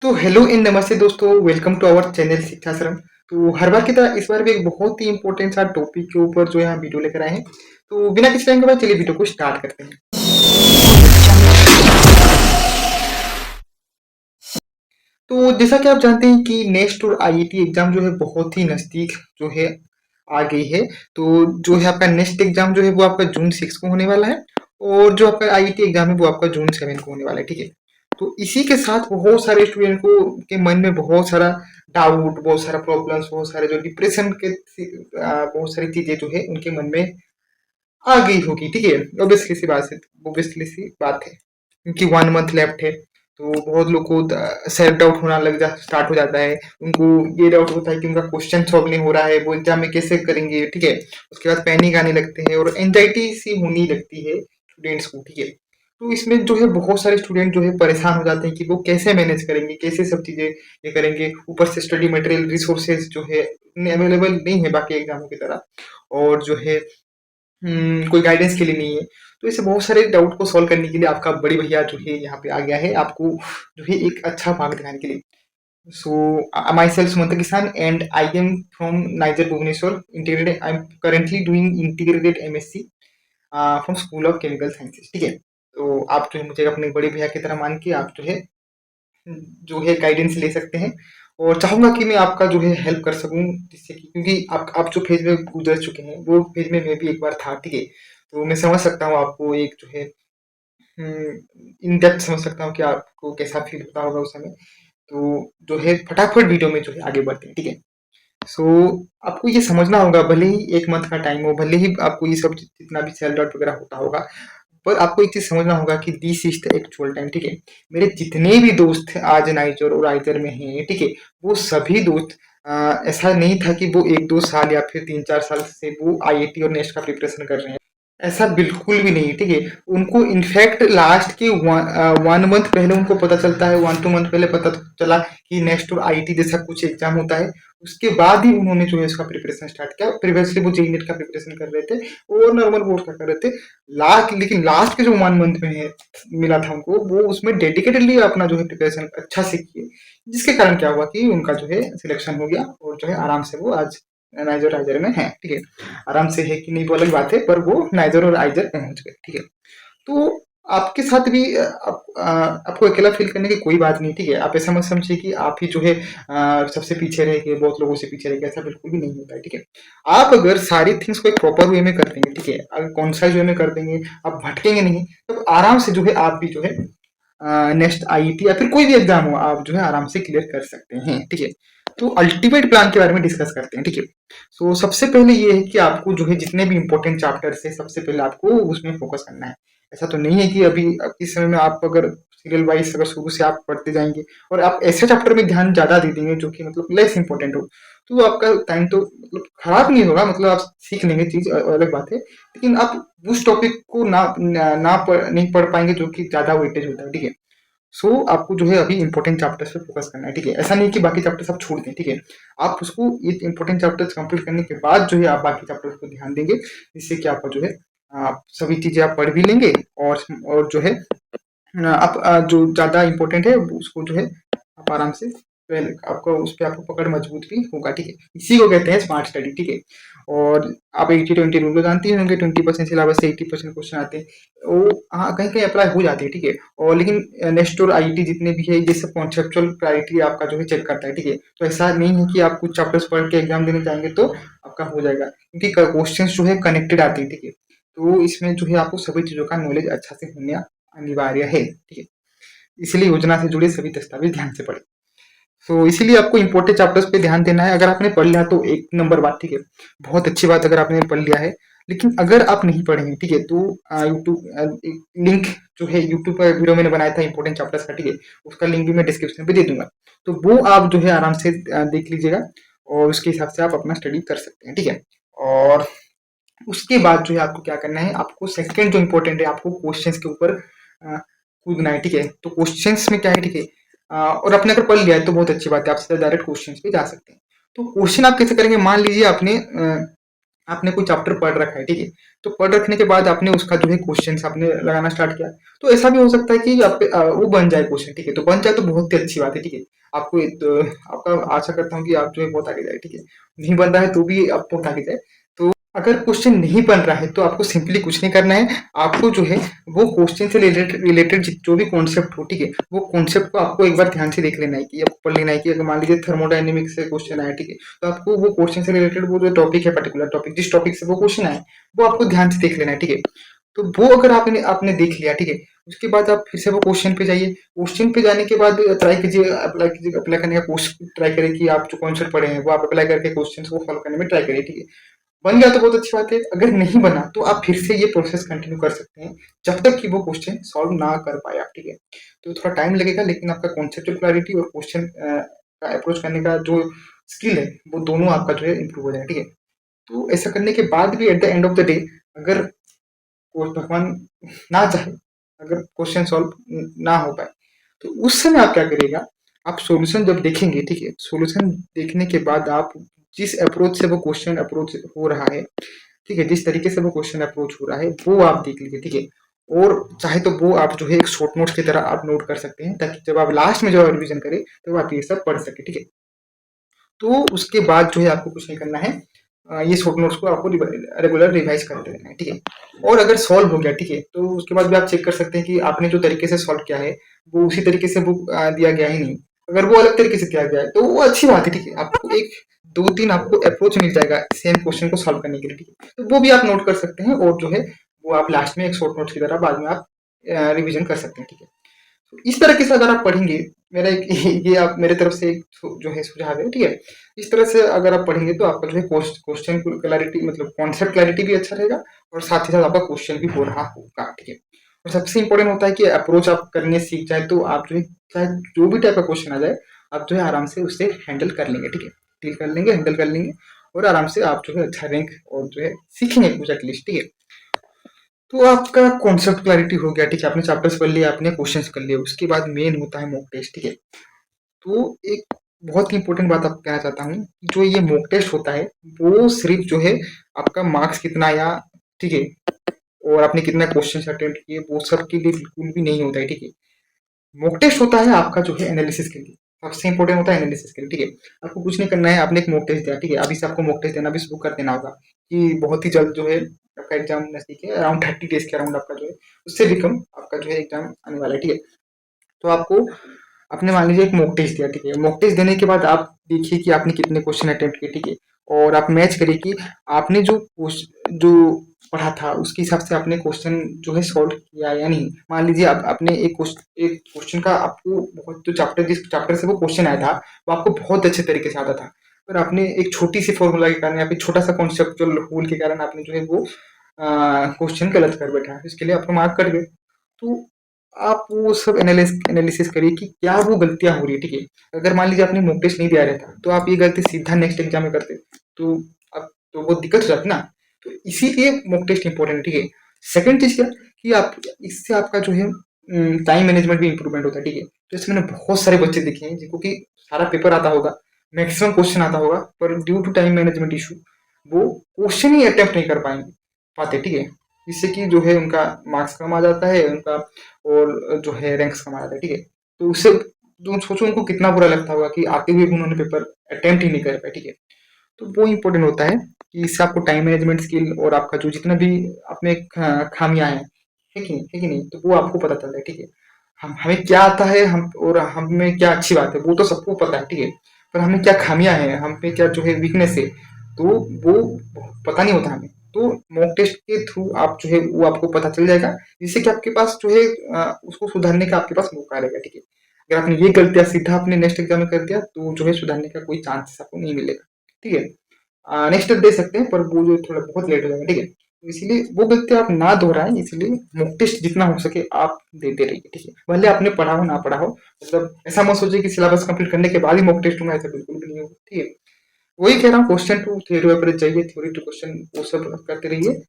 तो hello and नमस्ते दोस्तों, वेलकम टू आवर चैनल शिक्षाश्रम। तो हर बार की तरह इस बार भी एक बहुत ही इंपॉर्टेंट सा टॉपिक के ऊपर जो है हम वीडियो लेकर आए हैं। तो बिना किसी टाइम के बाद चलिए वीडियो को स्टार्ट करते हैं। तो जैसा कि आप जानते हैं कि नेक्स्ट और आईआईटी एग्जाम जो है बहुत ही नज़दीक जो है आ गई है। तो जो है आपका नेक्स्ट एग्जाम जो है वो आपका जून 6 को होने वाला है, और जो आपका आईआईटी एग्जाम है वो आपका जून 7 को होने वाला है। ठीक है। तो इसी के साथ बहुत सारे स्टूडेंट को के मन में बहुत सारा डाउट, बहुत सारा प्रॉब्लम्स, बहुत सारे जो डिप्रेशन के बहुत सारी चीजें जो है उनके मन में आ गई होगी। ठीक है। ऑब्वियसली सी बात है, क्योंकि 1 मंथ लेफ्ट है। तो बहुत लोग को सेल्फ डाउट होना लग जा स्टार्ट हो जाता है। उनको ये डाउट होता है कि उनका क्वेश्चन सॉल्व नहीं हो रहा है, वो एग्जाम में कैसे करेंगे। ठीक है। उसके बाद पैनिक आने लगते हैं और एंजाइटी सी होने लगती है स्टूडेंट्स को। ठीक है। तो इसमें जो है बहुत सारे स्टूडेंट जो है परेशान हो जाते हैं कि वो कैसे मैनेज करेंगे, कैसे सब चीजें ये करेंगे। ऊपर से स्टडी मटेरियल रिसोर्सेज जो है उतने अवेलेबल नहीं है बाकी एग्जामों की तरह, और जो है कोई गाइडेंस के लिए नहीं है। तो ऐसे बहुत सारे डाउट को सॉल्व करने के लिए आपका बड़ी भैया जो है यहाँ पे आ गया है, आपको जो है एक अच्छा मार्ग दिखाने के लिए। सो my self Sumant Kisan and I am from NISER Bhubaneswar integrated. I am currently doing integrated MSc from school of chemical sciences. ठीक है। तो आप जो है मुझे अपने बड़े भैया की तरह मान के आप जो है गाइडेंस ले सकते हैं, और चाहूंगा कि मैं आपका जो है हेल्प कर सकूं, जिससे कि क्योंकि आप जो फेज में गुजर चुके हैं वो फेज में मैं भी एक बार था। ठीक है। तो मैं समझ सकता हूँ आपको, एक जो है इन डेप्थ समझ सकता हूँ कि आपको कैसा फील होता होगा उस समय। तो जो है फटाफट वीडियो में जो है आगे बढ़ते हैं। ठीक है। सो आपको ये समझना होगा, भले ही 1 मंथ का टाइम हो, भले ही आपको ये सब जितना भी सेल डाउट वगैरह होता होगा, पर आपको एक चीज समझना होगा कि this is the actual time. ठीक है। मेरे जितने भी दोस्त आज नाइजर और आइजर में हैं, ठीक है, वो सभी दोस्त ऐसा नहीं था कि वो 1-2 साल या फिर 3-4 साल से वो आईआईटी और नेक्स्ट का प्रिपरेशन कर रहे हैं। ऐसा बिल्कुल भी नहीं। ठीक है। उनको इनफैक्ट लास्ट के 1 मंथ पहले उनको पता चलता है, 1-2 मंथ पहले पता चला कि नेक्स्ट और आईटी जैसा कुछ एग्जाम होता है। उसके बाद ही उन्होंने जो है इसका प्रिपरेशन स्टार्ट किया। प्रीवियसली वो जेई नेट का प्रिपरेशन कर रहे थे और नॉर्मल बोर्ड का कर रहे थे। लेकिन लास्ट के जो 1 मंथ में है मिला था उनको, वो उसमें डेडिकेटेडली अपना जो है प्रिपरेशन अच्छा से किए, जिसके कारण क्या हुआ कि उनका जो है सिलेक्शन हो गया, और जो है आराम से वो आज नाइजर आइजर में है। ठीक है। आराम से है कि नहीं वो अलग बात है, पर वो नाइजर और आइजर पहुंच गए। ठीक है। तो आपके साथ भी आपको अकेला फील करने की कोई बात नहीं। ठीक है। आप ऐसा मत समझिए कि आप ही जो है सबसे पीछे रह गए, बहुत लोगों से पीछे रह गए, ऐसा बिल्कुल भी नहीं होता है। ठीक है। आप अगर सारी थिंग्स को एक प्रॉपर वे में कर देंगे, ठीक है, अगर कॉन्साइज वे में कर देंगे, आप भटकेंगे नहीं, तो आराम से जो है आप भी जो है नेक्स्ट आईटी या फिर कोई भी एग्जाम हो आप जो है आराम से क्लियर कर सकते हैं। ठीक है। तो अल्टीमेट प्लान के बारे में डिस्कस करते हैं। ठीक है। सो सबसे पहले ये है कि आपको जो है जितने भी इंपॉर्टेंट चैप्टर्स है सबसे पहले आपको उसमें फोकस करना है। ऐसा तो नहीं है कि अभी इस समय में आप अगर सीरियल वाइज अगर शुरू से आप पढ़ते जाएंगे और आप ऐसे चैप्टर में ध्यान ज्यादा दे देंगे जो कि मतलब लेस इंपॉर्टेंट हो, तो आपका टाइम तो मतलब खराब नहीं होगा, मतलब आप सीख लेंगे चीज, अलग बात है। लेकिन आप उस टॉपिक को नहीं पढ़ पाएंगे जो कि ज्यादा वेटेज होता है। ठीक है। आपको जो है अभी इंपॉर्टेंट चैप्टर्स पे फोकस करना है। ठीक है। ऐसा नहीं कि बाकी चैप्टर्स आप छोड़ दें। ठीक है। आप उसको ये इंपॉर्टेंट चैप्टर्स कंप्लीट करने के बाद जो है आप बाकी चैप्टर्स को ध्यान देंगे, जिससे कि आपका जो है आप सभी चीजें आप पढ़ भी लेंगे, और जो है आप जो ज्यादा इंपॉर्टेंट है उसको जो है आप आराम से पहले आपको उस पर आपको पकड़ मजबूत भी होगा। ठीक है। इसी को कहते हैं स्मार्ट स्टडी। ठीक है। और आप 80-20 रूल तो जानते ही होंगे, 20% सिलेबस से 80% क्वेश्चन आते हैं। वो हाँ कहीं कहीं अप्लाई हो जाती है। ठीक है। और लेकिन नेक्स्ट और आईटी जितने भी है ये सब कॉन्सेप्चुअल क्लैरिटी आपका जो है चेक करता है। ठीक है। तो ऐसा नहीं है कि आप कुछ चैप्टर्स पढ़ के एग्जाम देने जाएंगे तो आपका हो जाएगा, क्योंकि क्वेश्चन जो है कनेक्टेड आते हैं। ठीक है। तो इसमें जो है आपको सभी चीजों का नॉलेज अच्छा से होना अनिवार्य है। ठीक है। इसलिए योजना से जुड़े सभी दस्तावेज ध्यान से पढ़ें। इसीलिए आपको इंपॉर्टेंट चैप्टर्स पे ध्यान देना है। अगर आपने पढ़ लिया तो एक नंबर बात। ठीक है। बहुत अच्छी बात अगर आपने पढ़ लिया है। लेकिन अगर आप नहीं पढ़े हैं, ठीक है, तो यूट्यूब लिंक जो है यूट्यूब पर वीडियो मैंने बनाया था इंपॉर्टेंट चैप्टर्स का। ठीक है। उसका लिंक भी मैं डिस्क्रिप्शन पे दे दूंगा। तो वो आप जो है आराम से देख लीजिएगा, और उसके हिसाब से आप अपना स्टडी कर सकते हैं। ठीक है। और उसके बाद जो है आपको क्या करना है, आपको सेकंड जो इम्पोर्टेंट है, आपको क्वेश्चंस के ऊपर कूदना है। ठीक है। तो क्वेश्चंस में क्या है, ठीक है, और आपने अगर पढ़ लिया है तो बहुत अच्छी बात है, आप सीधा डायरेक्ट क्वेश्चंस पे जा सकते हैं। तो क्वेश्चन आप कैसे करेंगे, मान लीजिए आपने आपने कोई चैप्टर पढ़ रखा है, ठीक है, तो पढ़ रखने के बाद आपने उसका जो है क्वेश्चन आपने लगाना स्टार्ट किया, तो ऐसा भी हो सकता है कि वो बन जाए क्वेश्चन, ठीक है, तो बन जाए तो बहुत ही अच्छी बात है, ठीक है, आपको आपका आशा करता हूँ कि आप जो है बहुत आगे जाए, ठीक है, नहीं बन रहा है तो भी आप बहुत आगे जाए। तो अगर क्वेश्चन नहीं बन रहा है तो आपको सिंपली कुछ नहीं करना है, आपको जो है वो क्वेश्चन से रिलेटेड जो भी कॉन्सेप्ट हो, ठीक है, वो कॉन्सेप्ट को आपको एक बार ध्यान से देख लेना है, कि आपको पढ़ लेना है कि अगर मान लीजिए थर्मोडायनेमिक्स से क्वेश्चन आया, ठीक है, तो आपको वो क्वेश्चन से रिलेटेड वो जो टॉपिक है, पर्टिकुलर टॉपिक, जिस टॉपिक से वो क्वेश्चन आए, वो आपको ध्यान से देख लेना है, ठीक है, तो वो अगर आपने आपने देख लिया, ठीक है, उसके बाद आप फिर से वो क्वेश्चन पे जाइए, क्वेश्चन पे जाने के बाद ट्राई कीजिए, अप्लाई करने का कोशिश ट्राई करें कि आप जो कॉन्सेप्ट पढ़े हैं वो आप अप्लाई करके क्वेश्चन को सॉल्व करने में ट्राई करिए, ठीक है, बन गया तो बहुत अच्छी बात है, अगर नहीं बना तो आप फिर से ये प्रोसेस कंटिन्यू कर सकते हैं जब तक कि वो क्वेश्चन सॉल्व ना कर पाए आप, ठीक है, तो थोड़ा टाइम लगेगा, लेकिन आपका कॉन्सेप्चुअल क्लैरिटी और क्वेश्चन का अप्रोच करने का जो स्किल है वो दोनों आपका जो है इंप्रूव हो जाएगा, ठीक है, तो ऐसा करने के बाद भी at the end of the day अगर कोई भगवान ना चाहे, अगर क्वेश्चन सॉल्व ना हो पाए, तो उस समय आप क्या करिएगा, आप सॉल्यूशन जब देखेंगे, ठीक है, सॉल्यूशन देखने के बाद आप जिस अप्रोच से वो क्वेश्चन अप्रोच हो रहा है, ठीक है, जिस तरीके से वो क्वेश्चन अप्रोच हो रहा है वो आप देख लीजिए, ठीक है, और चाहे तो वो आप जो है एक शॉर्ट नोट्स की तरह आप नोट कर सकते हैं, ताकि जब आप लास्ट में जब रिवीजन करें तो आप ये सब पढ़ सके, ठीक है, तो उसके बाद जो है आपको कुछ नहीं करना है, ये शॉर्ट नोट्स को आपको रेगुलर रिवाइज करते रहना है, ठीक है, और अगर सॉल्व हो गया, ठीक है, तो उसके बाद भी आप चेक कर सकते हैं कि आपने जो तरीके से सॉल्व किया है वो उसी तरीके से वो दिया गया ही नहीं, अगर वो अलग तरीके से दिया गया है तो वो अच्छी बात है, ठीक है, आपको एक दो तीन आपको अप्रोच मिल जाएगा सेम क्वेश्चन को सॉल्व करने के लिए, ठीक है, तो वो भी आप नोट कर सकते हैं, और जो है वो आप लास्ट में एक शॉर्ट नोट्स की तरह बाद में आप रिविजन कर सकते हैं, ठीक है, तो इस तरीके से अगर आप पढ़ेंगे, मेरा एक ये आप मेरे तरफ से एक जो है सुझाव है, ठीक है, इस तरह से अगर आप पढ़ेंगे तो आपका जो है क्वेश्चन क्लैरिटी मतलब कॉन्सेप्ट क्लैरिटी भी अच्छा रहेगा, और साथ ही साथ आपका क्वेश्चन भी हो रहा होगा, ठीक है, और सबसे इंपॉर्टेंट होता है कि अप्रोच आप करने सीख जाए तो आप जो है चाहे जो भी टाइप का क्वेश्चन आ जाए आप जो है आराम से उससे हैंडल कर लेंगे, ठीक है, डील कर लेंगे, हैंडल कर लेंगे, और आराम से आप जो है अच्छा रैंक और जो है सीखेंगे कुछ एटलीस्ट, ठीक है, तो आपका कॉन्सेप्ट क्लैरिटी हो गया, ठीक है, आपने चैप्टर्स पढ़ लिया, आपने क्वेश्चंस कर लिए, उसके बाद मेन होता है मॉक टेस्ट, ठीक है, तो एक बहुत ही इंपॉर्टेंट बात आपको कहना चाहता हूँ, जो ये मॉक टेस्ट होता है वो सिर्फ जो है आपका मार्क्स कितना आया, ठीक है, और आपने कितना क्वेश्चन अटेम्प्ट किए वो सब के लिए बिल्कुल भी नहीं होता है, ठीक है, मॉक टेस्ट होता है आपका जो है एनालिसिस के लिए, सबसे इंपॉर्टेंट होता है एनालिसिस के लिए, ठीक है, आपको कुछ नहीं करना है, आपने एक मॉक टेस्ट दिया, ठीक है, अभी से आपको मॉक टेस्ट देना भी शुरू कर देना होगा, कि बहुत ही जल्द जो है आपका एग्जाम नजदीक है, अराउंड 30 डेज के अराउंड आपका जो है उससे भी कम आपका जो है एग्जाम आने वाला है, ठीक है, तो आपको आपने मान लीजिए एक मॉक टेस्ट दिया, ठीक है, मॉक टेस्ट देने के बाद आप देखिए कि आपने कितने क्वेश्चन अटेम्प्ट किए, ठीक है, और आप मैच करिए कि आपने जो पढ़ा था उसके हिसाब से आपने क्वेश्चन जो है सॉल्व किया या नहीं, मान लीजिए आप आपने एक क्वेश्चन का आपको बहुत जो चैप्टर जिस चैप्टर से वो क्वेश्चन आया था वो आपको बहुत अच्छे तरीके से आता था, पर आपने एक छोटी सी फॉर्मूला के कारण या फिर छोटा सा कॉन्सेप्चुअल होल के कारण आपने जो है वो क्वेश्चन गलत कर बैठा, इसके लिए आपको मार्क कट गए, तो आप वो सब एनालिसिस करिए कि क्या वो गलतियां हो रही है, ठीक है, अगर मान लीजिए आपने मॉक टेस्ट नहीं दिया रहता तो आप ये गलती सीधा नेक्स्ट एग्जाम में करते, तो अब तो वो दिक्कत हो जाती ना, तो इसीलिए मॉक टेस्ट इंपॉर्टेंट है, ठीक है, सेकंड चीज क्या कि आप इससे आपका जो है टाइम मैनेजमेंट भी इंप्रूवमेंट होता है, ठीक है, तो इसमें मैंने बहुत सारे बच्चे देखे हैं जिनको कि सारा पेपर आता होगा, मैक्सिमम क्वेश्चन आता होगा, पर due to time management issue वो क्वेश्चन ही अटेम्प्ट नहीं कर पाएंगे पाते, ठीक है, जिससे कि जो है उनका मार्क्स कम आ जाता है उनका, और जो है रैंक्स कम आ जाता है, ठीक है, तो उससे जो सोचो उनको कितना बुरा लगता होगा कि आते हुए भी उन्होंने पेपर अटेम्प्ट ही नहीं कर पाया, ठीक है, तो वो इम्पोर्टेंट होता है कि इससे आपको टाइम मैनेजमेंट स्किल और आपका जो जितना भी अपने खामियां हैं, है कि नहीं, तो वो आपको पता चलता है, ठीक है, हम हमें क्या आता है हम और हमें क्या अच्छी बात है वो तो सबको पता है, ठीक है, पर हमें क्या खामियां हैं, हम पे क्या जो है वीकनेस है, तो वो पता नहीं होता हमें, तो मॉक टेस्ट के थ्रू आप जो है वो आपको पता चल जाएगा, जिससे कि आपके पास जो है उसको सुधारने का आपके पास मौका रहेगा, ठीक है, अगर आपने ये गलतियां सीधा अपने नेक्स्ट एग्जाम में कर दिया तो जो है सुधारने का कोई चांस आपको नहीं मिलेगा, ठीक है, नेक्स्ट दे सकते हैं पर वो जो थोड़ा बहुत लेट हो जाएगा, ठीक है, तो इसीलिए वो गलती आप ना दोहराएं, इसलिए मॉक टेस्ट जितना हो सके आप देते रहिए, ठीक है, भले आपने पढ़ा हो ना पढ़ा हो, मतलब ऐसा मत सोचिए कि सिलेबस कंप्लीट करने के बाद ही मॉक टेस्ट होगा, ऐसा बिल्कुल भी नहीं होगा, ठीक है, वही कह रहा हूँ क्वेश्चन टू थ्योरी पेपर जाइए, थ्योरी टू क्वेश्चन वो सब करते रहिए,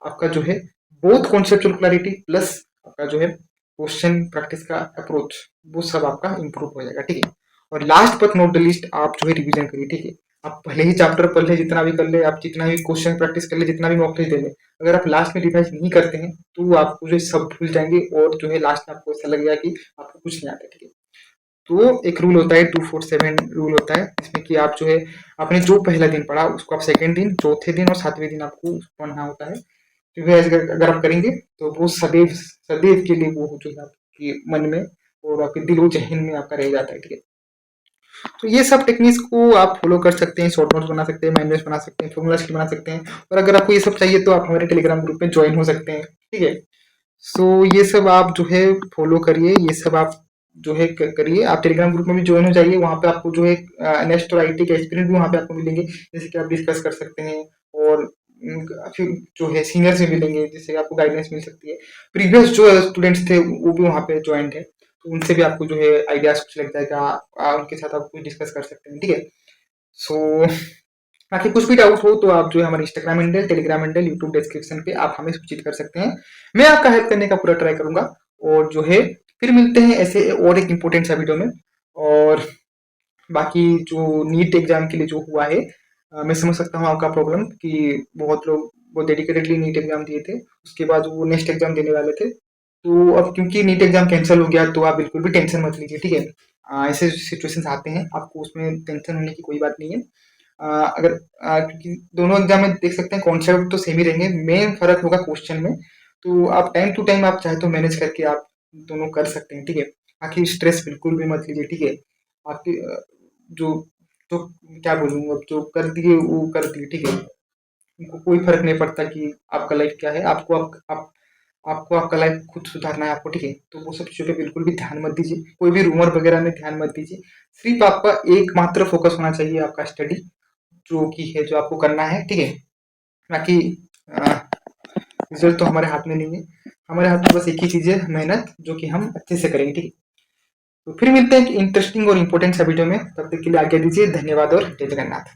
आपका जो है बोथ कॉन्सेप्चुअल क्लैरिटी प्लस आपका जो है क्वेश्चन प्रैक्टिस का अप्रोच वो सब आपका इंप्रूव हो जाएगा, ठीक है, और last but not the least आप जो है रिवीजन करिए, ठीक है, आप भले ही चैप्टर पढ़ ले, जितना भी कर ले, आप जितना भी क्वेश्चन प्रैक्टिस कर ले, जितना भी मॉक टेस्ट दे ले, अगर आप लास्ट में रिवाइज नहीं करते हैं तो आपको जो है सब भूल जाएंगे और जो है लास्ट में आपको ऐसा लगेगा कि आपको कुछ नहीं आता। ठीक है, तो एक रूल होता है 247 रूल होता है, जिसमें कि आप जो है आपने जो पहला दिन पढ़ा उसको आप सेकेंड दिन, चौथे दिन और सातवें दिन आपको पढ़ना होता है। रिवाइज अगर आप करेंगे तो वो सदैव सदैव के लिए वो जो है आपके मन में और आपके दिलो जहन में आपका रह जाता है। ठीक है, तो ये सब टेक्निक्स को आप फॉलो कर सकते हैं, शॉर्ट नोट्स बना सकते हैं, माइंड मैप्स बना सकते हैं, फॉर्मूला शीट बना सकते हैं, और अगर आपको ये सब चाहिए तो आप हमारे टेलीग्राम ग्रुप में ज्वाइन हो सकते हैं। ठीक है, सो ये सब आप जो है फॉलो करिए, ये सब आप जो है करिए। आप टेलीग्राम ग्रुप में भी ज्वाइन हो जाइए, वहाँ पे आपको जो है नेक्स्ट और आईटी के एक्सपीरियंस भी वहाँ पे आपको मिलेंगे, जैसे कि आप डिस्कस कर सकते हैं, और फिर जो है सीनियर से मिलेंगे जिससे आपको गाइडेंस मिल सकती है। प्रीवियस जो स्टूडेंट्स थे वो भी वहाँ पे ज्वाइंट है, तो उनसे भी आपको जो है आइडियाज कुछ लग जाएगा, उनके साथ आप कुछ डिस्कस कर सकते हैं। ठीक है, सो बाकी कुछ भी डाउट हो तो आप जो है हमारे Instagram handle, Telegram handle, YouTube description पे आप हमें सूचित कर सकते हैं। मैं आपका हेल्प करने का पूरा ट्राई करूंगा, और जो है फिर मिलते हैं ऐसे और एक इम्पोर्टेंट सा वीडियो में। और बाकी जो नीट एग्जाम के लिए जो हुआ है, मैं समझ सकता हूँ आपका प्रॉब्लम कि बहुत लोग वो डेडिकेटेडली नीट एग्जाम दिए थे, उसके बाद वो नेक्स्ट एग्जाम देने वाले थे। तो अब क्योंकि नीट एग्जाम कैंसिल हो गया तो आप बिल्कुल भी टेंशन मत लीजिए। ठीक है, ऐसे सिचुएशंस आते हैं, आपको उसमें टेंशन होने की कोई बात नहीं है। अगर क्योंकि दोनों एग्जाम में देख सकते हैं कॉन्सेप्ट तो सेम ही रहेंगे, मेन फर्क होगा क्वेश्चन में। तो आप टाइम टू टाइम आप चाहे तो मैनेज करके आप दोनों कर सकते हैं। ठीक है, बाकी स्ट्रेस बिल्कुल भी मत लीजिए। ठीक है, आपकी जो जो क्या बोलूँ, अब जो कर दिए वो कर दिए। ठीक है, उनको कोई फर्क नहीं पड़ता कि आपका लाइफ क्या है, आपको आपका लाइफ खुद सुधारना है आपको। ठीक है, तो वो सब चीज़ों पे बिल्कुल भी ध्यान मत दीजिए, कोई भी रूमर वगैरह में ध्यान मत दीजिए। सिर्फ आपका एकमात्र फोकस होना चाहिए आपका स्टडी जो की है, जो आपको करना है। ठीक है, बाकी रिजल्ट तो हमारे हाथ में नहीं है, हमारे हाथ में बस एक ही चीज़ है, मेहनत, जो कि हम अच्छे से करेंगे। ठीक है, तो फिर मिलते हैं एक इंटरेस्टिंग और इम्पोर्टेंट सा वीडियो में, तब तक के लिए आज्ञा दीजिए। धन्यवाद और जय जगन्नाथ।